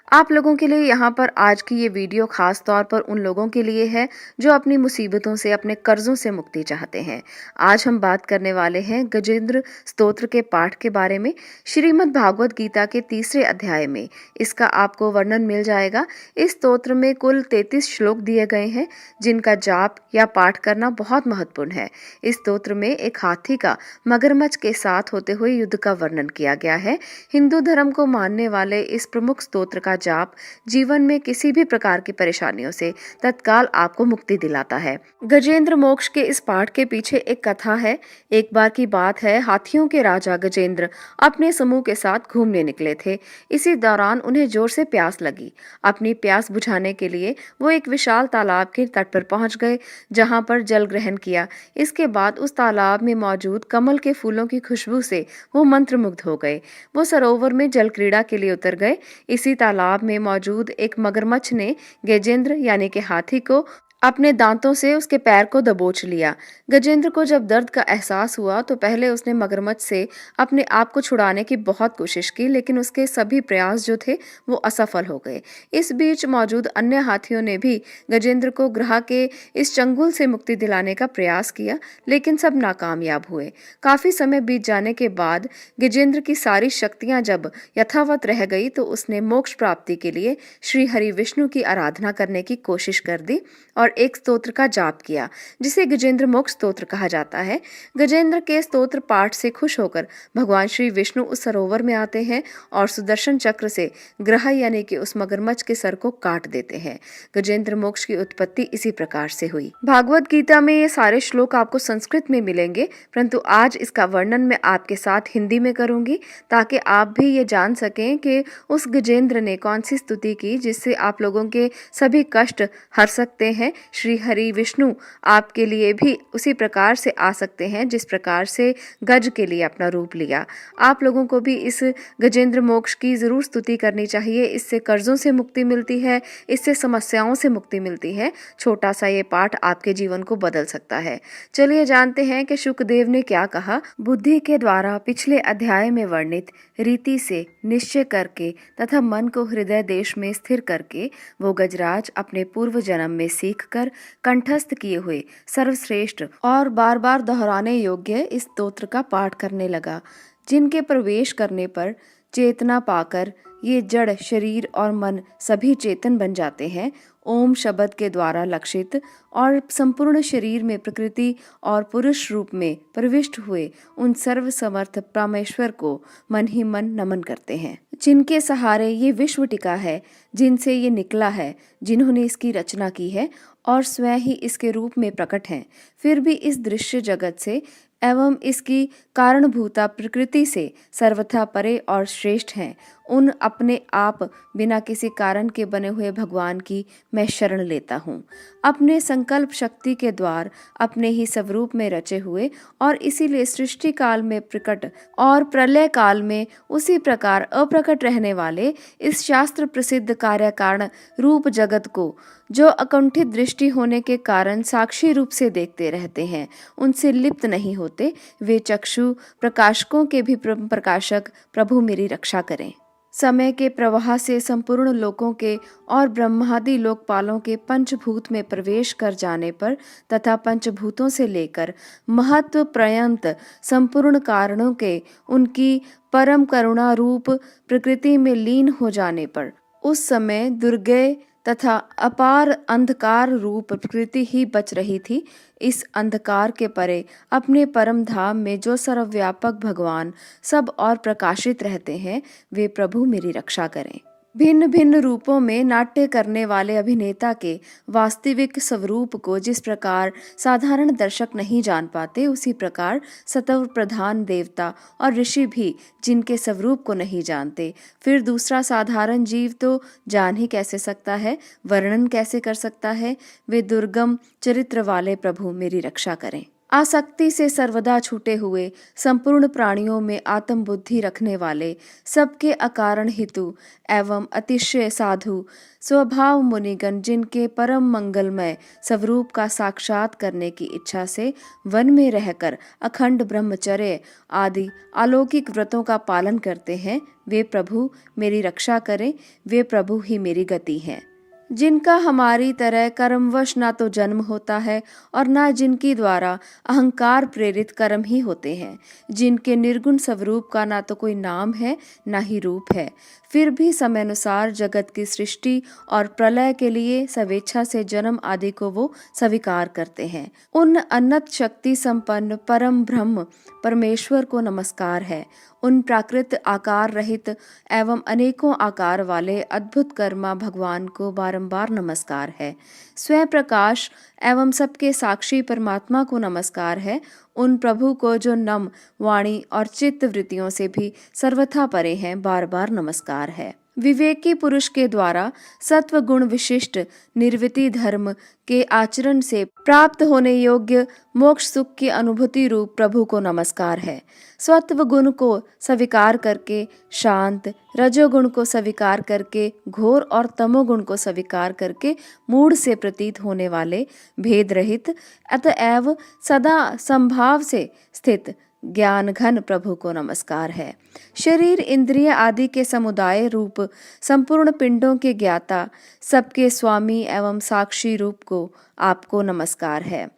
आप लोगों के लिए यहाँ पर आज की ये वीडियो खास तौर पर उन लोगों के लिए है जो अपनी मुसीबतों से, अपने कर्जों से मुक्ति चाहते हैं। आज हम बात करने वाले हैं गजेंद्र स्तोत्र के पाठ के बारे में। श्रीमद् भागवत गीता के तीसरे अध्याय में इसका आपको वर्णन मिल जाएगा। इस स्तोत्र में कुल 33 श्लोक दिए गए हैं जिनका जाप या पाठ करना बहुत महत्वपूर्ण है। इस स्तोत्र में एक हाथी का मगरमच्छ के साथ होते हुए युद्ध का वर्णन किया गया है। हिंदू धर्म को मानने वाले इस प्रमुख स्तोत्र का जाप जीवन में किसी भी प्रकार की परेशानियों से तत्काल आपको मुक्ति दिलाता है। गजेंद्र मोक्ष के इस पाठ के पीछे एक कथा है। एक बार की बात है, हाथियों के राजा गजेंद्र अपने समूह के साथ घूमने निकले थे। इसी दौरान उन्हें जोर से प्यास लगी। अपनी प्यास बुझाने के लिए वो एक विशाल तालाब के तट पर पहुंच गए, जहां पर जल ग्रहण किया। इसके बाद उस तालाब में मौजूद कमल के फूलों की खुशबू से वो मंत्रमुग्ध हो गए। वो सरोवर में जल क्रीड़ा के लिए उतर गए। इसी तालाब में मौजूद एक मगरमच्छ ने गजेंद्र यानी कि हाथी को अपने दांतों से उसके पैर को दबोच लिया। गजेंद्र को जब दर्द का एहसास हुआ तो पहले उसने मगरमच्छ से अपने आप को छुड़ाने की बहुत कोशिश की, लेकिन उसके सभी प्रयास जो थे वो असफल हो गए। इस बीच मौजूद अन्य हाथियों ने भी गजेंद्र को ग्रह के इस चंगुल से मुक्ति दिलाने का प्रयास किया, लेकिन सब नाकामयाब हुए। काफी समय बीत जाने के बाद गजेंद्र की सारी शक्तियां जब यथावत रह गई तो उसने मोक्ष प्राप्ति के लिए श्री हरि विष्णु की आराधना करने की कोशिश कर दी और एक स्तोत्र का जाप किया जिसे गजेंद्र मोक्ष स्तोत्र कहा जाता है। गजेंद्र के स्तोत्र पाठ से खुश होकर भगवान श्री विष्णु उस सरोवर में आते हैं और सुदर्शन चक्र से ग्रह यानी कि उस मगरमच्छ के सर को काट देते हैं। गजेंद्र मोक्ष की उत्पत्ति इसी प्रकार से हुई। भागवत गीता में ये सारे श्लोक आपको संस्कृत में मिलेंगे, परंतु आज इसका वर्णन मैं आपके साथ हिंदी में करूंगी ताकि आप भी ये जान सकें कि उस गजेंद्र ने कौन सी स्तुति की जिससे आप लोगों के सभी कष्ट हर सकते हैं। श्री हरि विष्णु आपके लिए भी उसी प्रकार से आ सकते हैं जिस प्रकार से गज के लिए अपना रूप लिया। आप लोगों को भी इस गजेंद्र मोक्ष की जरूर स्तुति करनी चाहिए। इससे कर्जों से मुक्ति मिलती है, इससे समस्याओं से मुक्ति मिलती है। छोटा सा ये पाठ आपके जीवन को बदल सकता है। चलिए जानते हैं कि शुकदेव ने क्या कहा। बुद्धि के द्वारा पिछले अध्याय में वर्णित रीति से निश्चय करके तथा मन को हृदय देश में स्थिर करके वो गजराज अपने पूर्व जन्म में सीखकर कंठस्थ किए हुए सर्वश्रेष्ठ और बार बार दोहराने योग्य इस स्तोत्र का पाठ करने लगा, जिनके प्रवेश करने पर चेतना पाकर ये जड़ शरीर और मन सभी चेतन बन जाते हैं। ओम शब्द के द्वारा लक्षित और संपूर्ण शरीर में प्रकृति और पुरुष रूप में प्रविष्ट हुए उन सर्व समर्थ परमेश्वर को मन ही मन नमन करते हैं, जिनके सहारे ये विश्व टिका है, जिनसे ये निकला है, जिन्होंने इसकी रचना की है और स्वयं ही इसके रूप में प्रकट हैं, फिर भी इस दृश्य जगत से एवं इसकी कारणभूता प्रकृति से सर्वथा परे और श्रेष्ठ हैं। उन अपने आप बिना किसी कारण के बने हुए भगवान की मैं शरण लेता हूँ। अपने संकल्प शक्ति के द्वार अपने ही स्वरूप में रचे हुए और इसीलिए सृष्टि काल में प्रकट और प्रलय काल में उसी प्रकार अप्रकट रहने वाले इस शास्त्र प्रसिद्ध कार्य कारण रूप जगत को जो अकुंठित दृष्टि होने के कारण साक्षी रूप से देखते रहते हैं, उनसे लिप्त नहीं होते, वे चक्षु प्रकाशकों के भी प्रकाशक प्रभु मेरी रक्षा करें। समय के प्रवाह से संपूर्ण लोकों के और ब्रह्मादि लोकपालों के पंचभूत में प्रवेश कर जाने पर तथा पंचभूतों से लेकर महत्व पर्यंत संपूर्ण कारणों के उनकी परम करुणा रूप प्रकृति में लीन हो जाने पर उस समय दुर्गय तथा अपार अंधकार रूप प्रकृति ही बच रही थी। इस अंधकार के परे अपने परम धाम में जो सर्वव्यापक भगवान सब और प्रकाशित रहते हैं, वे प्रभु मेरी रक्षा करें। भिन्न भिन्न रूपों में नाट्य करने वाले अभिनेता के वास्तविक स्वरूप को जिस प्रकार साधारण दर्शक नहीं जान पाते, उसी प्रकार सत्व प्रधान देवता और ऋषि भी जिनके स्वरूप को नहीं जानते, फिर दूसरा साधारण जीव तो जान ही कैसे सकता है, वर्णन कैसे कर सकता है। वे दुर्गम चरित्र वाले प्रभु मेरी रक्षा करें। आसक्ति से सर्वदा छूटे हुए, संपूर्ण प्राणियों में आत्म बुद्धि रखने वाले, सबके अकारण हितु एवं अतिशय साधु स्वभाव मुनिगण, जिनके परम मंगलमय स्वरूप का साक्षात करने की इच्छा से वन में रहकर अखंड ब्रह्मचर्य आदि अलौकिक व्रतों का पालन करते हैं, वे प्रभु मेरी रक्षा करें, वे प्रभु ही मेरी गति हैं। जिनका हमारी तरह कर्मवश ना तो जन्म होता है और ना जिनकी द्वारा अहंकार प्रेरित कर्म ही होते हैं, जिनके निर्गुण स्वरूप का ना तो कोई नाम है ना ही रूप है, फिर भी समयानुसार जगत की सृष्टि और प्रलय के लिए स्वेच्छा से जन्म आदि को वो स्वीकार करते हैं। उन अनंत शक्ति संपन्न परम ब्रह्म परमेश्वर को नमस्कार है। उन प्राकृत आकार रहित एवं अनेकों आकार वाले अद्भुत कर्मा भगवान को बारंबार नमस्कार है। स्वयं प्रकाश एवं सबके साक्षी परमात्मा को नमस्कार है। उन प्रभु को जो नम वाणी और चित्त वृत्तियों से भी सर्वथा परे हैं, बार बार नमस्कार है। विवेकी पुरुष के द्वारा सत्व गुण विशिष्ट निर्वृति धर्म के आचरण से प्राप्त होने योग्य मोक्ष सुख की अनुभूति रूप प्रभु को नमस्कार है। सत्व गुण को स्वीकार करके शांत, रजोगुण को स्वीकार करके घोर और तमोगुण को स्वीकार करके मूढ़ से प्रतीत होने वाले भेद रहित अतएव सदा संभाव से स्थित ज्ञान घन प्रभु को नमस्कार है। शरीर इंद्रिय आदि के समुदाय रूप संपूर्ण पिंडों के ज्ञाता, सबके स्वामी एवं साक्षी रूप को आपको नमस्कार है।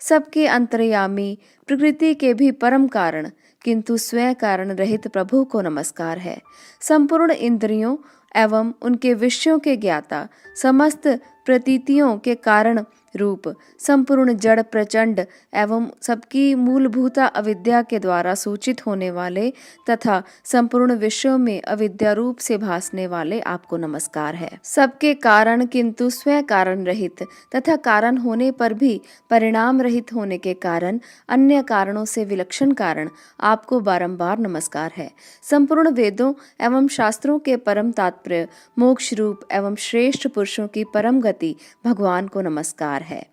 सबके अंतर्यामी, प्रकृति के भी परम कारण किंतु स्वयं कारण रहित प्रभु को नमस्कार है। संपूर्ण इंद्रियों एवं उनके विषयों के ज्ञाता, समस्त प्रतीतियों के कारण रूप संपूर्ण जड़ प्रचंड एवं सबकी मूलभूता अविद्या के द्वारा सूचित होने वाले तथा संपूर्ण विश्व में अविद्या रूप से भासने वाले आपको नमस्कार है। सबके कारण किंतु स्वयं कारण रहित तथा कारण होने पर भी परिणाम रहित होने के कारण अन्य कारणों से विलक्षण कारण आपको बारंबार नमस्कार है। संपूर्ण वेदों एवं शास्त्रों के परम तात्पर्य, मोक्ष रूप एवं श्रेष्ठ पुरुषों की परम गति भगवान को नमस्कार है।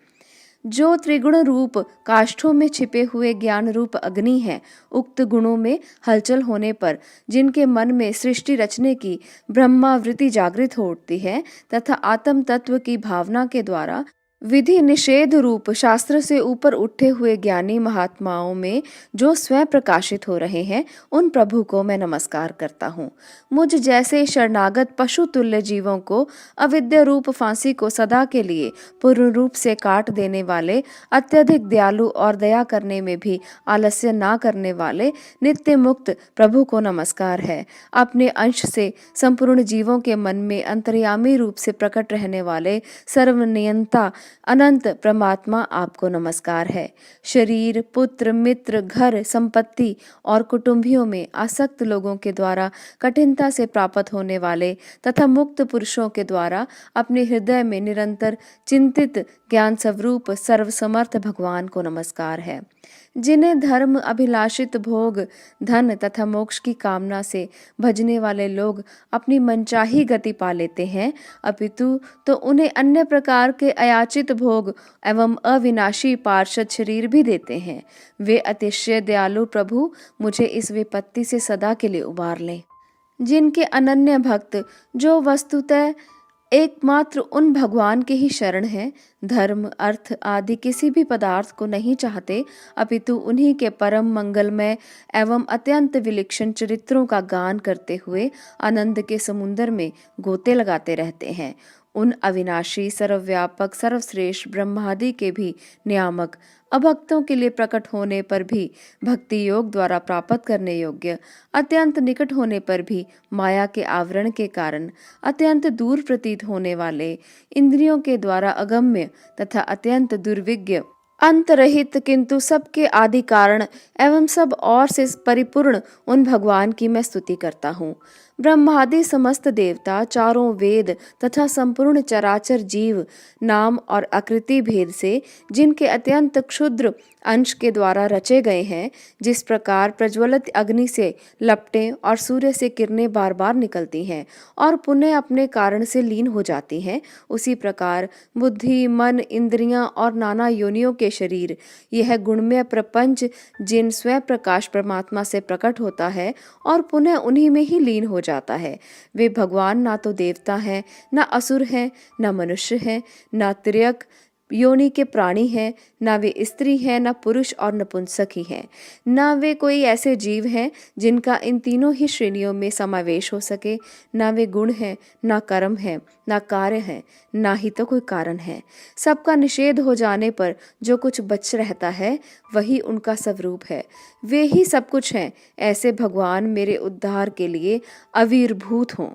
जो त्रिगुण रूप काष्ठों में छिपे हुए ज्ञान रूप अग्नि है, उक्त गुणों में हलचल होने पर जिनके मन में सृष्टि रचने की ब्रह्मावृत्ति जागृत हो उठती है तथा आत्म तत्व की भावना के द्वारा विधि निषेध रूप शास्त्र से ऊपर उठे हुए ज्ञानी महात्माओं में जो स्वयं प्रकाशित हो रहे हैं, उन प्रभु को मैं नमस्कार करता हूँ। मुझ जैसे शरणागत पशु तुल्य जीवों को अविद्या रूप फांसी को सदा के लिए पूर्ण रूप से काट देने वाले, अत्यधिक दयालु और दया करने में भी आलस्य ना करने वाले नित्य मुक्त प्रभु को नमस्कार है। अपने अंश से संपूर्ण जीवों के मन में अंतर्यामी रूप से प्रकट रहने वाले सर्वनियंता अनंत परमात्मा आपको नमस्कार है। शरीर, पुत्र, मित्र, घर, संपत्ति और कुटुंबियों में आसक्त लोगों के द्वारा कठिनता से प्राप्त होने वाले तथा मुक्त पुरुषों के द्वारा अपने हृदय में निरंतर चिंतित ज्ञान स्वरूप सर्वसमर्थ भगवान को नमस्कार है। जिन्हें धर्म अभिलाषित भोग, धन तथा मोक्ष की कामना से भजने वाले लोग अपनी मनचाही गति पा लेते हैं, अपितु तो उन्हें अन्य प्रकार के अयाचित भोग एवं अविनाशी पार्षद शरीर भी देते हैं। वे अतिशय दयालु प्रभु मुझे इस विपत्ति से सदा के लिए उबार लें। जिनके अनन्य भक्त जो वस्तुतः एकमात्र उन भगवान के ही शरण हैं, धर्म, अर्थ आदि किसी भी पदार्थ को नहीं चाहते, अपितु उन्हीं के परम मंगलमय एवं अत्यंत विलक्षण चरित्रों का गान करते हुए आनंद के समुद्र में गोते लगाते रहते हैं, उन अविनाशी, सर्वव्यापक, सर्वश्रेष्ठ ब्रह्मादि के भी नियामक, अभक्तों के लिए प्रकट होने पर भी भक्ति योग द्वारा प्राप्त करने योग्य, अत्यंत निकट होने पर भी माया के आवरण के कारण अत्यंत दूर प्रतीत होने वाले, इंद्रियों के द्वारा अगम्य तथा अत्यंत दुर्विज्ञ, अंतरहित किंतु सबके आदि कारण एवं सब और से परिपूर्ण उन भगवान की मैं स्तुति करता हूँ। ब्रह्मादि समस्त देवता, चारों वेद तथा संपूर्ण चराचर जीव नाम और आकृति भेद से जिनके अत्यंत क्षुद्र अंश के द्वारा रचे गए हैं, जिस प्रकार प्रज्वलित अग्नि से लपटें और सूर्य से किरणें बार बार निकलती हैं और पुनः अपने कारण से लीन हो जाती हैं, उसी प्रकार बुद्धि, मन, इंद्रियां और नाना योनियों के शरीर, यह गुणमय प्रपंच जिन स्वयं प्रकाश परमात्मा से प्रकट होता है और पुनः उन्हीं में ही लीन हो जाता है, वे भगवान ना तो देवता हैं, ना असुर हैं, ना मनुष्य हैं, ना तिर्यक योनि के प्राणी हैं, ना वे स्त्री हैं, ना पुरुष और नपुंसक ही हैं, ना वे कोई ऐसे जीव हैं जिनका इन तीनों ही श्रेणियों में समावेश हो सके, ना वे गुण हैं, ना कर्म हैं, ना कार्य हैं, ना ही तो कोई कारण है। सबका निषेध हो जाने पर जो कुछ बच रहता है वही उनका स्वरूप है, वे ही सब कुछ हैं। ऐसे भगवान मेरे उद्धार के लिए आविर्भूत हों।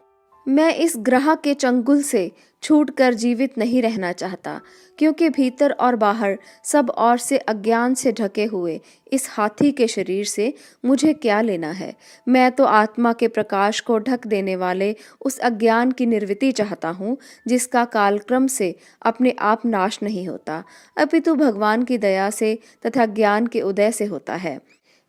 मैं इस ग्रह के चंगुल से छूटकर जीवित नहीं रहना चाहता, क्योंकि भीतर और बाहर सब ओर से अज्ञान से ढके हुए इस हाथी के शरीर से मुझे क्या लेना है। मैं तो आत्मा के प्रकाश को ढक देने वाले उस अज्ञान की निर्वृत्ति चाहता हूँ, जिसका कालक्रम से अपने आप नाश नहीं होता, अपितु भगवान की दया से तथा ज्ञान के उदय से होता है।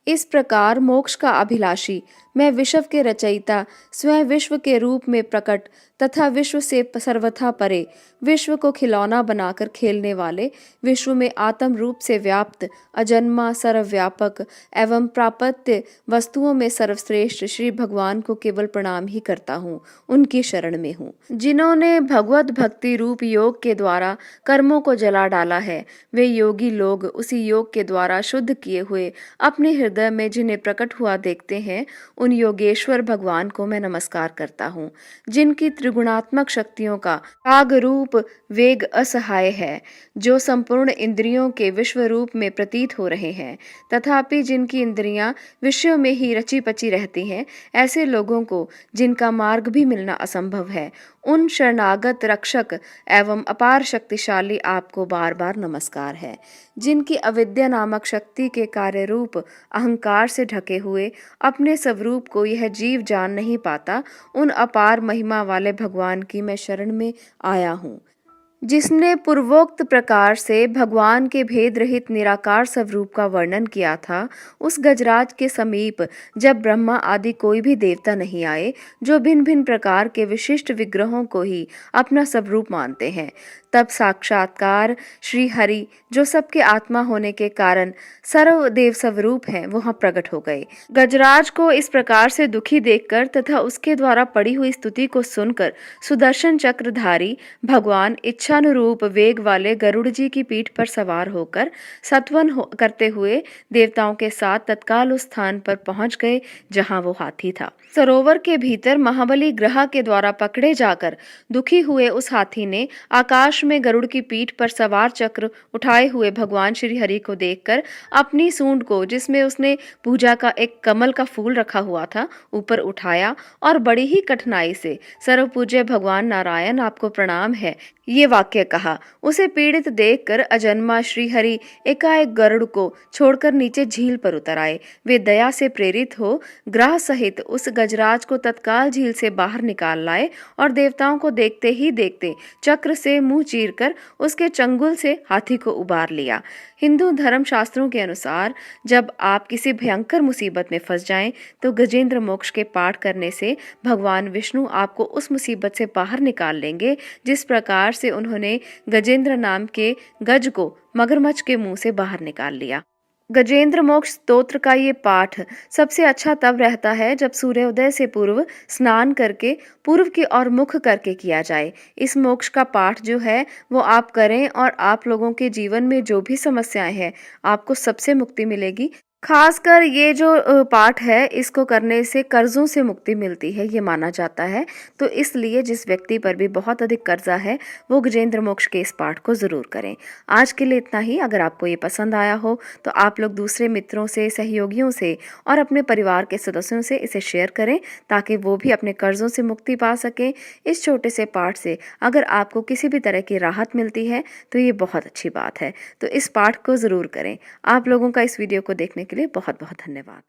इस प्रकार मोक्ष का अभिलाषी मैं, विश्व के रचयिता, स्वयं विश्व के रूप में प्रकट तथा विश्व से सर्वथा परे, विश्व को खिलौना बनाकर खेलने वाले, विश्व में आत्म रूप से व्याप्त, अजन्मा, सर्वव्यापक एवं प्रापत्य वस्तुओं में सर्वश्रेष्ठ श्री भगवान को केवल प्रणाम ही करता हूँ, उनकी शरण में हूँ। जिन्होंने भगवत भक्ति रूप योग के द्वारा कर्मों को जला डाला है, वे योगी लोग उसी योग के द्वारा शुद्ध किए हुए अपने हृदय में जिन्हें प्रकट हुआ देखते हैं, उन योगेश्वर भगवान को मैं नमस्कार करता हूँ, जिनकी त्रिगुणात्मक शक्तियों का राग रूप वेग असहाय है, जो संपूर्ण इंद्रियों के विश्व रूप में प्रतीत हो रहे हैं, तथापि जिनकी इंद्रियां विषयों में ही रची पची रहती हैं। ऐसे लोगों को जिनका मार्ग भी मिलना असंभव है, उन शरणागत रक्षक एवं अपार शक्तिशाली आपको बार बार नमस्कार है, जिनकी अविद्या नामक शक्ति के कार्य रूप अहंकार से ढके हुए अपने स्वरूप को यह जीव जान नहीं पाता, उन अपार महिमा वाले भगवान की मैं शरण में आया हूँ, जिसने पूर्वोक्त प्रकार से भगवान के भेद रहित निराकार स्वरूप का वर्णन किया था। उस गजराज के समीप जब ब्रह्मा आदि कोई भी देवता नहीं आए, जो भिन्न भिन्न प्रकार के विशिष्ट विग्रहों को ही अपना स्वरूप मानते हैं, तब साक्षात्कार श्री हरि, जो सबके आत्मा होने के कारण सर्वदेव स्वरूप हैं, वहां प्रकट हो गए। गजराज को इस प्रकार से दुखी देखकर तथा उसके द्वारा पड़ी हुई स्तुति को सुनकर सुदर्शन चक्रधारी भगवान इच्छानुरूप वेग वाले गरुड़ जी की पीठ पर सवार होकर सत्वन करते हुए देवताओं के साथ तत्काल उस स्थान पर पहुंच गए जहां वो हाथी था। सरोवर के भीतर महाबली ग्रह के द्वारा पकड़े जाकर दुखी हुए उस हाथी ने आकाश में गरुड़ की पीठ पर सवार चक्र उठाए हुए भगवान श्री हरि को देखकर अपनी सूंड को, जिसमें उसने पूजा का एक कमल का फूल रखा हुआ था, ऊपर उठाया और बड़ी ही कठिनाई से सर्वपूज्य भगवान नारायण आपको प्रणाम है, ये वाक्य कहा। उसे पीड़ित देखकर अजन्मा श्री हरि एकाएक गरुड़ को छोड़कर नीचे झील पर उतर आए। वे दया से प्रेरित हो ग्रह सहित उस गजराज को तत्काल झील से बाहर निकाल लाए और देवताओं को देखते ही देखते चक्र से मुंह चीरकर उसके चंगुल से हाथी को उबार लिया। हिंदू धर्म शास्त्रों के अनुसार जब आप किसी भयंकर मुसीबत में फंस जाएं, तो गजेंद्र मोक्ष के पाठ करने से भगवान विष्णु आपको उस मुसीबत से बाहर निकाल लेंगे, जिस प्रकार से उन्होंने गजेंद्र नाम के गज को मगरमच्छ के मुंह से बाहर निकाल लिया। गजेंद्र मोक्ष स्तोत्र का ये पाठ सबसे अच्छा तब रहता है जब सूर्योदय से पूर्व स्नान करके पूर्व की ओर मुख करके किया जाए। इस मोक्ष का पाठ जो है वो आप करें और आप लोगों के जीवन में जो भी समस्याएं हैं, आपको सबसे मुक्ति मिलेगी। खासकर ये जो पाठ है, इसको करने से कर्जों से मुक्ति मिलती है, ये माना जाता है। तो इसलिए जिस व्यक्ति पर भी बहुत अधिक कर्जा है, वो गजेंद्र मोक्ष के इस पाठ को ज़रूर करें। आज के लिए इतना ही। अगर आपको ये पसंद आया हो तो आप लोग दूसरे मित्रों से, सहयोगियों से और अपने परिवार के सदस्यों से इसे शेयर करें, ताकि वो भी अपने कर्जों से मुक्ति पा सकें। इस छोटे से पाठ से अगर आपको किसी भी तरह की राहत मिलती है तो ये बहुत अच्छी बात है। तो इस पाठ को ज़रूर करें। आप लोगों का इस वीडियो को देखने के लिए बहुत बहुत धन्यवाद।